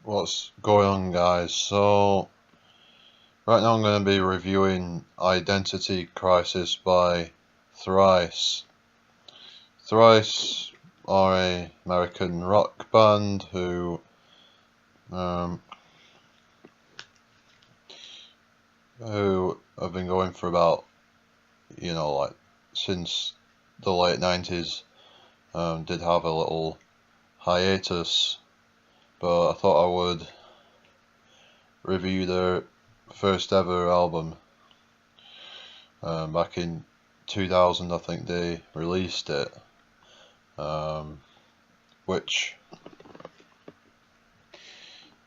What's going on, guys? So right now I'm going to be reviewing Identity Crisis by Thrice. Thrice are an American rock band who have been going for about, since the late 90s. Did have a little hiatus, but I thought I would review their first ever album. Back in 2000, I think they released it, which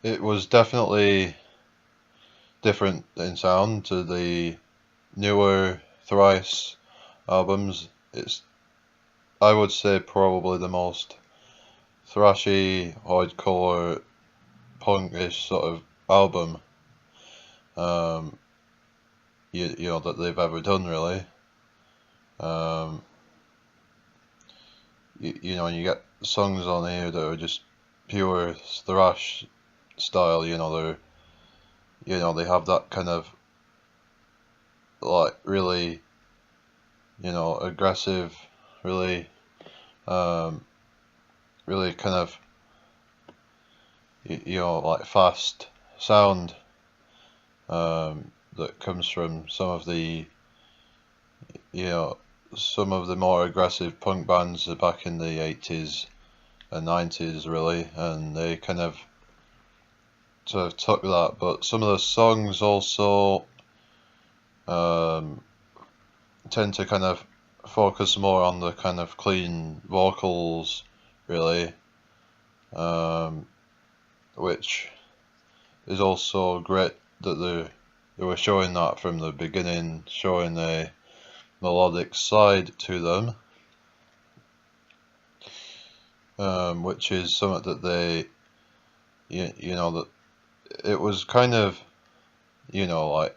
it was definitely different in sound to the newer Thrice albums. It's, I would say, probably the most thrashy, hardcore, punkish sort of album that they've ever done, really. And you get songs on here that are just pure thrash style. They have that kind of like really, aggressive, really, really kind of, like fast sound that comes from some of the more aggressive punk bands back in the 80s and 90s, really, and they kind of sort of took that. But some of the songs also tend to kind of focus more on the kind of clean vocals, really, which is also great that they were showing that from the beginning, showing a melodic side to them, which is something that they, that it was kind of, like,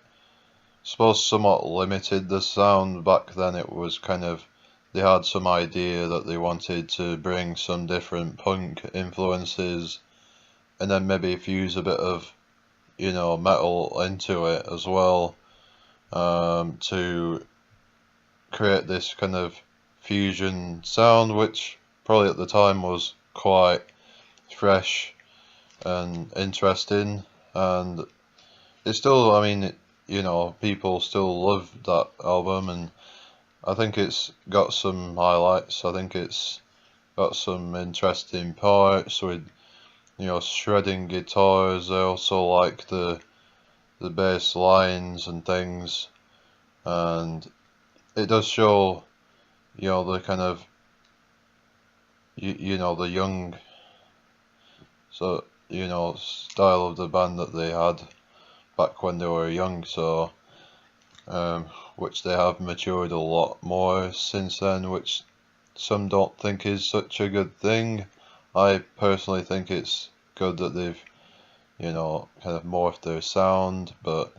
suppose somewhat limited the sound back then. It was kind of, they had some idea that they wanted to bring some different punk influences and then maybe fuse a bit of, metal into it as well, to create this kind of fusion sound, which probably at the time was quite fresh and interesting. And it's still, I mean, people still love that album, and I think it's got some highlights. I think it's got some interesting parts with, shredding guitars. I also like the bass lines and things, and it does show, the kind of, the young, so, style of the band that they had back when they were young. So, which they have matured a lot more since then, which some don't think is such a good thing. I personally think it's good that they've, kind of morphed their sound, but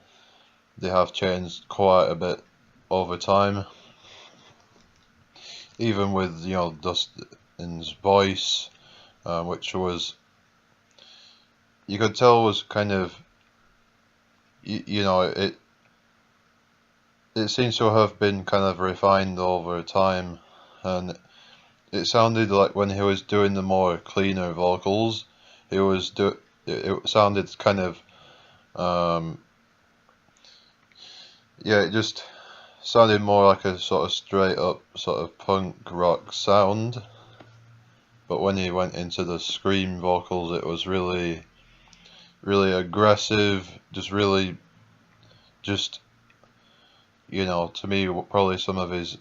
they have changed quite a bit over time. Even with, Dustin's voice, which was, you could tell was kind of, it seems to have been kind of refined over time, and it sounded like when he was doing the more cleaner vocals, it sounded kind of, it just sounded more like a sort of straight up sort of punk rock sound. But when he went into the scream vocals, it was really, really aggressive, to me, probably some of his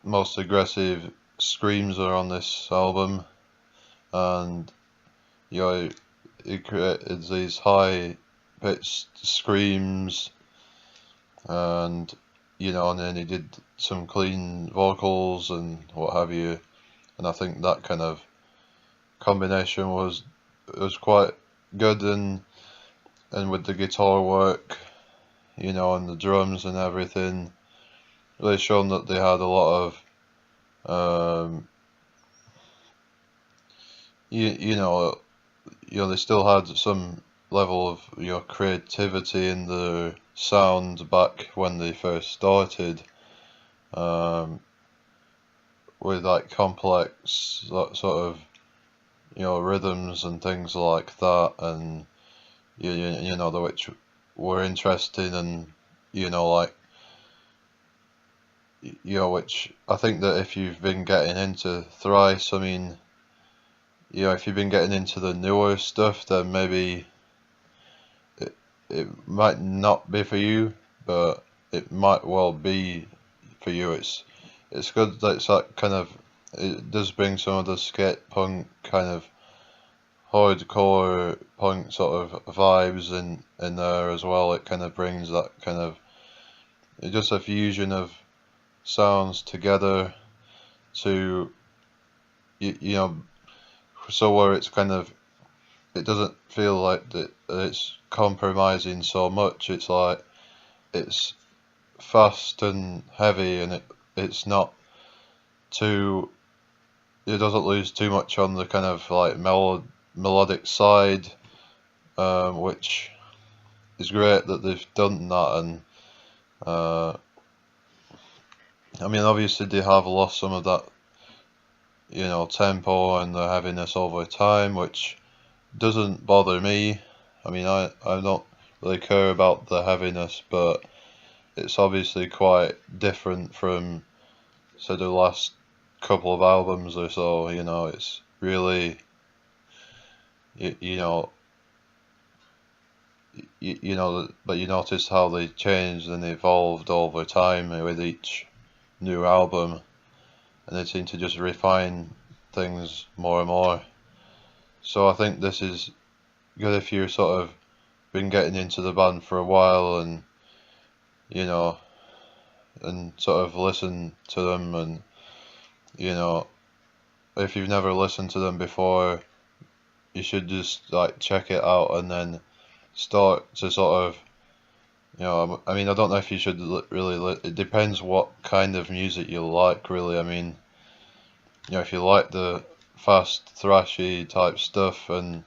most aggressive screams are on this album. And, he created these high pitched screams, and, and then he did some clean vocals and what have you. And I think that kind of combination was quite good, and with the guitar work, and the drums and everything, really shown that they had a lot of, they still had some level of creativity in the sound back when they first started, with like complex sort of rhythms and things like that, and the which were interesting, and like which I think that if you've been getting into Thrice, I mean, if you've been getting into the newer stuff, then maybe it might not be for you, but it might well be for you. It's good that it's that kind of, it does bring some of the skate punk kind of hardcore punk sort of vibes in there as well. It kind of brings that kind of, it's just a fusion of sounds together to so where it's kind of, it doesn't feel like that it's compromising so much. It's like it's fast and heavy, and it's not too, it doesn't lose too much on the kind of like melodic side, which is great that they've done that. And I mean, obviously they have lost some of that tempo and the heaviness over time, which doesn't bother me. I mean, I don't really care about the heaviness, but it's obviously quite different from, say, the last couple of albums or so. It's really, but you notice how they changed and evolved over time with each new album, and they seem to just refine things more and more. So I think this is good if you're sort of been getting into the band for a while, and and sort of listen to them, and if you've never listened to them before, you should just like check it out and then start to sort of, I mean, I don't know if you should really, it depends what kind of music you like, really. I mean, if you like the fast thrashy type stuff and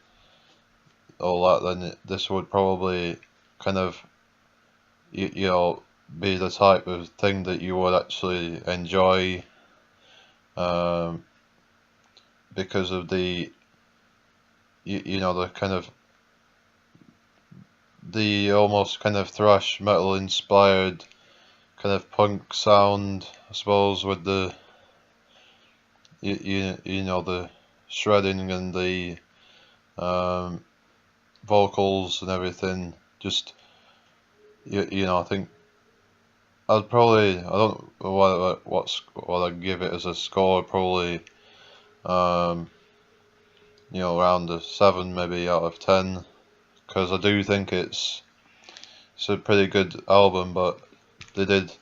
all that, then this would probably kind of, be the type of thing that you would actually enjoy, because of the, the kind of, the almost kind of thrash metal inspired kind of punk sound, I suppose, with the, the shredding and the vocals and everything. Just, I think I'd probably, I don't know what I'd give it as a score, probably, around a 7 maybe out of 10, because I do think it's a pretty good album, but they did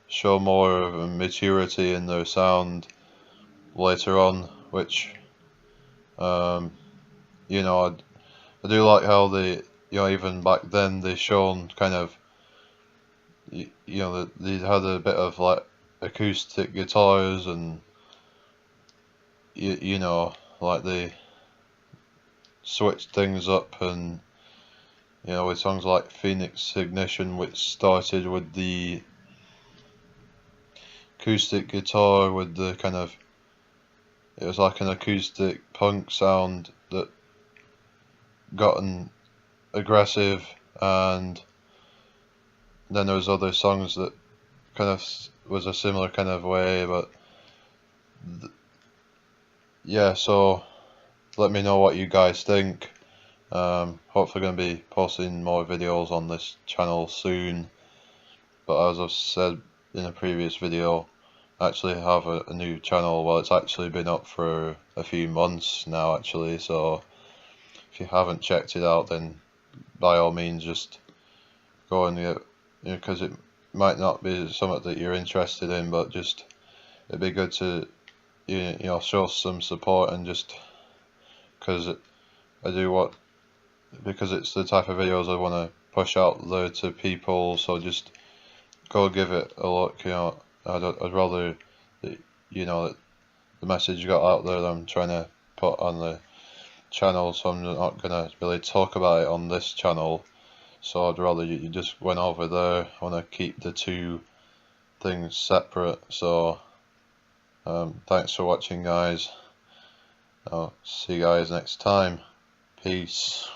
show more of a maturity in their sound later on, which, I do like how they, even back then they shown kind of, they had a bit of like acoustic guitars, and like they switched things up, and with songs like Phoenix Ignition, which started with the acoustic guitar with the kind of, it was like an acoustic punk sound that gotten aggressive, and then there was other songs that kind of was a similar kind of way, but yeah, so let me know what you guys think. Hopefully going to be posting more videos on this channel soon, but as I've said in a previous video, I actually have a new channel. Well, it's actually been up for a few months now actually, so if you haven't checked it out, then by all means just go and get, because it might not be something that you're interested in, but just, it'd be good to show some support, and just because because it's the type of videos I want to push out there to people, so just go give it a look. I'd rather that, that the message got out there that I'm trying to put on the channel, so I'm not gonna really talk about it on this channel. So I'd rather you just went over there. I want to keep the two things separate. So thanks for watching, guys. I'll see you guys next time. Peace.